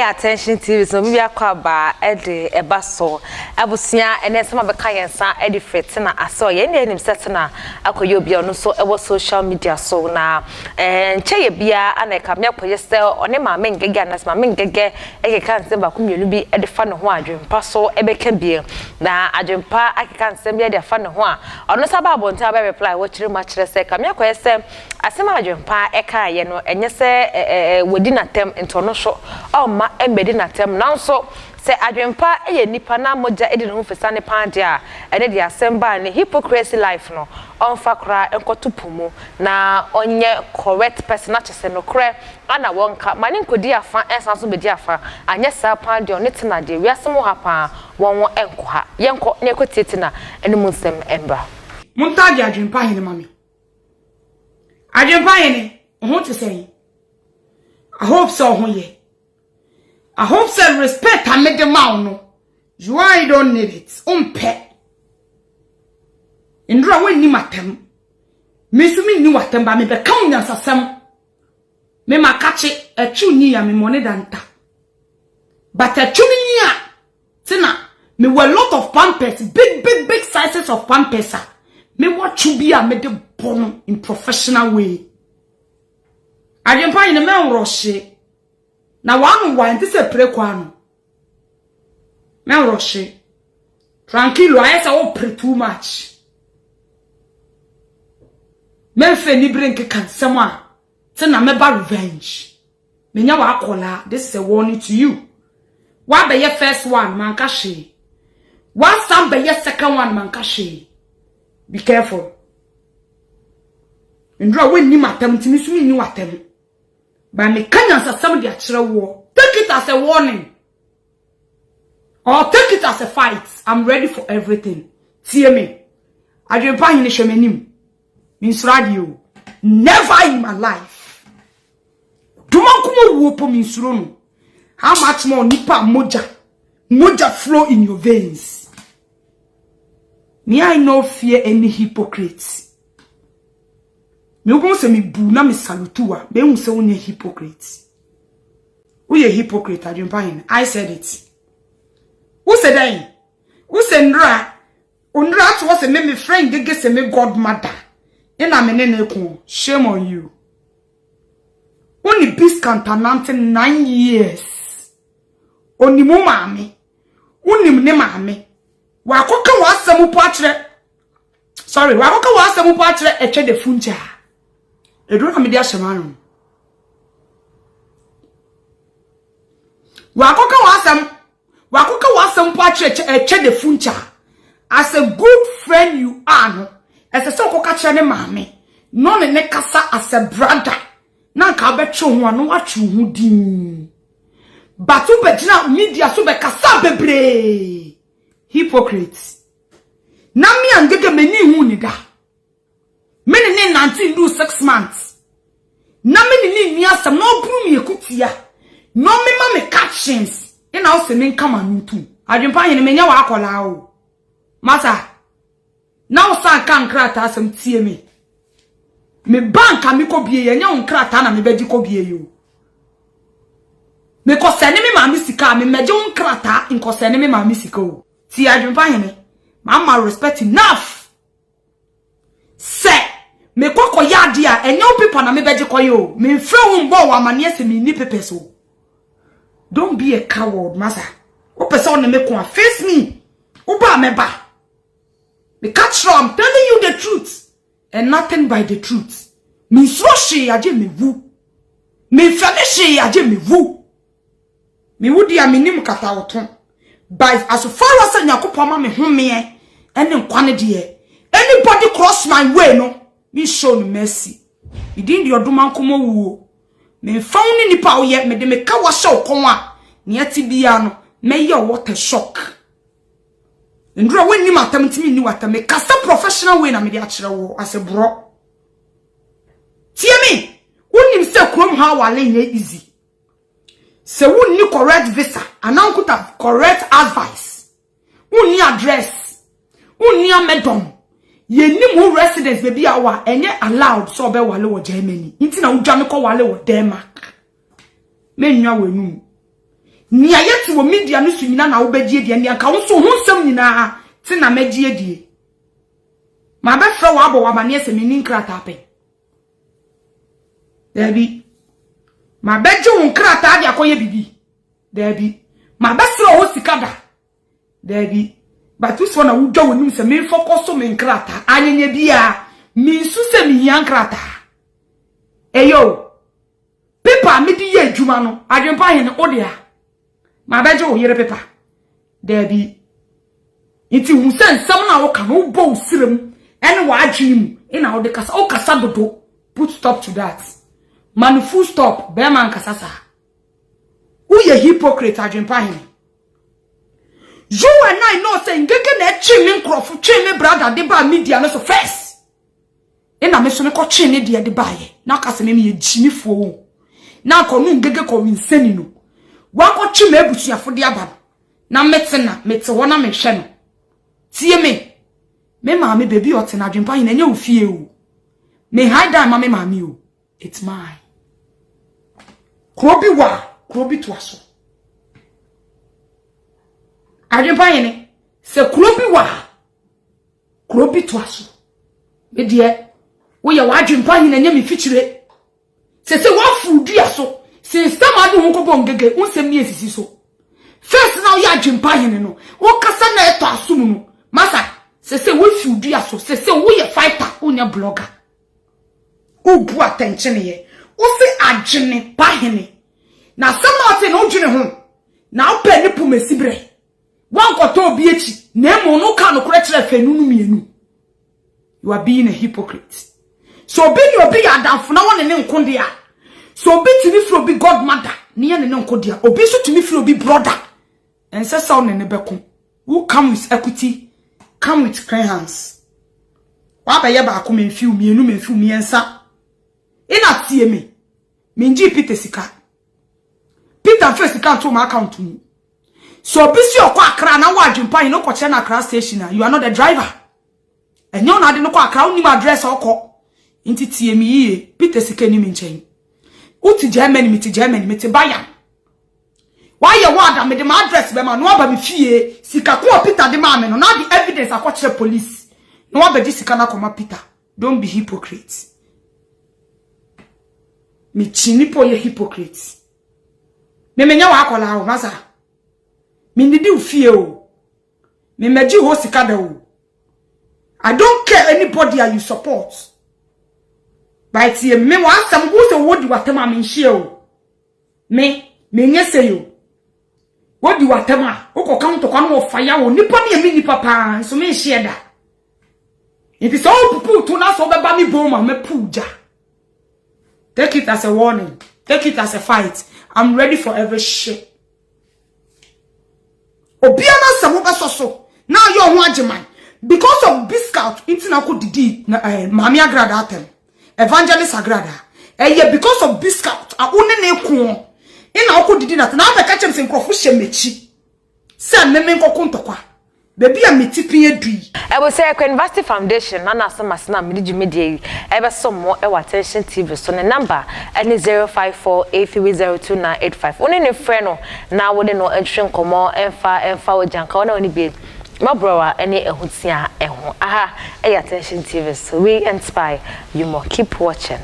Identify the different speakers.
Speaker 1: attention TV so we akwa ba ede eba so abusia ene sama beka yensa ede fit na aso ye ne nim set na akoye obi ono so ewo social media so na nche ye bia aneka me akoye se one ma me ngege anas ma me ngege ekeka nse ba kumienu bi ede fa ne ho adwempa so ebeka bi na adwempa akeka nse bi ede fa ne ho a ono saba abonta ba reply wo kire ma kire se ka me akoye se asema adwempa eka ye no enye se wodi na tem ntono so o ma embedi na tem nanso se adwempa eye nipa na moja edi no fesa ne pande a ene de asemba ne hypocrisy life no onfa kra enkotupumu na onye correct person achese no kre ana wonka mani nkodi afa ensanso bedi afa anye sa pande on tena de wiasem hapa wonwo enko ha yenko ne ekotiti na ene munsem embra
Speaker 2: muntaji adwempa hene mami adwempa hene ho te sei I hope so honye. I hope so respect I made the man. You I don't need it. Umpe. Indra we ni matem. Mesumi ni watem ba me be kan nyansasem. Me makache echu ni ya me money danta. But echu ni ya tina me were lot of pampers, big sizes of pampers. Me what you be a me de bono in professional way. Adwempa ine me nroshe na wanu wan ti se prekwa no me nroshe tranquilo ayesa wo pre too much me fe ni brink kansem a te na me ba revenge me nya wa akola. This is a warning to you. Wa be ye first one man ka she, wa sam be ye second one man ka she. Be careful. Ndra we ni matem timi sumi ni watem. But me can't somebody actual war. Take it as a warning. Or take it as a fight. I'm ready for everything. See me. Adwenepahene Shyrīpped means radio. Never in my life. Dumakumo wopo means rono. How much more nipa moja flow in your veins. Me I no fear any hypocrites. Me won se me bu na me salutua me hu se won ye hypocrite. Who ye hypocrite Adwenepahene? I said it. Who said that? Who said ndra to was me friend gege se me godmother. Ina me ne ko. Shame on you. Only biscuit anante 9 years. Oni mo maame. Unim ne maame. Wa koka wa asemu po akere. Sorry, wa koka wa asemu po akere etwe de funja. Edura media shemanu. Wakoka wasam po ache de funcha. As a good friend you are no. As a so koka che ne maame. No ne kasa as a brother. Na ka betcho ho no atwu hu din. Batu begina media so be kasa bebre. Hypocrites. Na mi angege meni hu ni da. Many ne 19 do 6 months. Na many ni asam no bru mi ekutia. No me ma me captions. E na o se me nka manutu. Adwenepahene me nya wa akola o. Mata. Na o san kan krata asam tie me. Me banka mi ko bie ye nya on krata na me beji ko bie yo. Me ko sene me ma mi sika me meje on krata in ko sene me ma mi sika o. Ti Adwenepahene. Mama respect enough. Se me kwako yadi a enye opepa na me beje koyo me mfre wo mbo wa mane ase me ni pepe so. Don't be a coward, masa. O person na me ko face me. O ba me ba. Me catch I'm telling you the truth and nothing by the truth. Me so she aje me vu. Me fele she aje me vu. Me wudi a me nim kata oton. But as far as Yakopon ma me home ene nkwane de anybody cross my way no, me show no mercy. You didn't your duma nkomo wuo. Me found ni nipa oye me de me ka wa show kon a ne atibia no, me ye what a shock. Ndro when ni matam timi ni wata me kasa professional way na me de akere wo as a bro. Tie me, wonim se krom ha wale ye easy. Se wonni correct visa, anankuta correct advice. Wonni address. Wonni amedom. Ye nim who residence baby awa enye allowed so be wale wo Germany. Inti na udwa me ko wale wo Denmark. Menwa wenu. nia yeti wo media no su nyina na wo begye die ne anka wo so ho nsem nyina ti na magye die ma be fra wo abo wa mane ese meni nkrata pe Debi ma beje wo nkrata de akoye bibi Debi ma be sra wo sikada Debi batu so na wo dwa wonim se me focus so me nkrata anyenye bia mi su se mi yan nkrata eyo paper me di ye adwuma no Adwenepahene odia ma beje wo yere paper Debi iti hu se nsam na wo ka no bo sirem ene wa adwim ina wo de kasa o kasa dodo put stop to that man full stop be man kasa sa who ye hypocrite Adwenepahene you and I know say ngege na chimi nkrofo chimi brother de ba media no so first ina me so me ko chimi de ba ye na kasa me ye jimi fo na ko nu ngege ko winsani no wa ko chimi abusuafo de aba na mete wona me hwe no tie me maame baby ote na Adwenepahene anya ofie o me hide ma me maame o it's mine krobi to aso Adwenepahene se krobi to aso me de wo ye wa Adwenepahene anya me fichire se wa fudi aso se samadu ho ko bongege unsem ni esisi so first now ya Adwenepahene no wo kasa na eto aso mu no masa se wo fudi aso se wo ye fighter unya blogger ubu attention ye wo se Adwenepahene na samate no dwene ho na opa ni pumesibre wan koto obi echi na emo no ka no kure kire fenu nu mienu you are being a hypocrite so obi ya danfo na won ne nkonde a so obi timi fro obi godmother ne ye ne nkode a obi so timi fro obi brother ense saw ne beko who come with equity come with clean hands wa ba ye ba ko menfiu mienu menfiu miensa ina tie me minji Peter sika Peter first account to my account me. So busy or kwa kra na wa Adwenepahene no kwache na kra station you are not the driver. And you na de no kwa kra uni address oko. Inti tie me ye Peter sika ni me nchen. Uti Germany me te baya. Why you want me the address be ma no aba me fie sika ko Peter de ma me no na the evidence akwache police. No aba di sika na koma Peter. Don't be hypocrite. Me chini po ye hypocrite. Me menya wa akola o masa me ndidi ufie o me meji ho sikada o I don't care anybody you support but ye me wa asam go se wodi watama me nhie o me nye se yo wodi watama ukọ kan to kwa no fire o nipa ne mi nipa pa so me nhie da it is all pupu to na so beba mi boma me puja. Take it as a warning. Take it as a fight. I'm ready for every shit. Obiana samoba soso. Now you're one German. Because of Biscout, it's na ko didi mami agrada atem. Evangelist agrada. Yeah, because of Biscout, a one ne ko. Ina ko didi na be ka chem se nkrofo hyemechi. Se meme nkoko ntokwa. Baby am tipi edui.
Speaker 1: I will say University Foundation na asama na me di media ebe some more e attention TV so the number any 0548302985. Oni ne friend no na wo de no entwen komo emfa ojanka wona oni bi my brother any ehutia eho aha e attention TV so we inspire you more keep watching.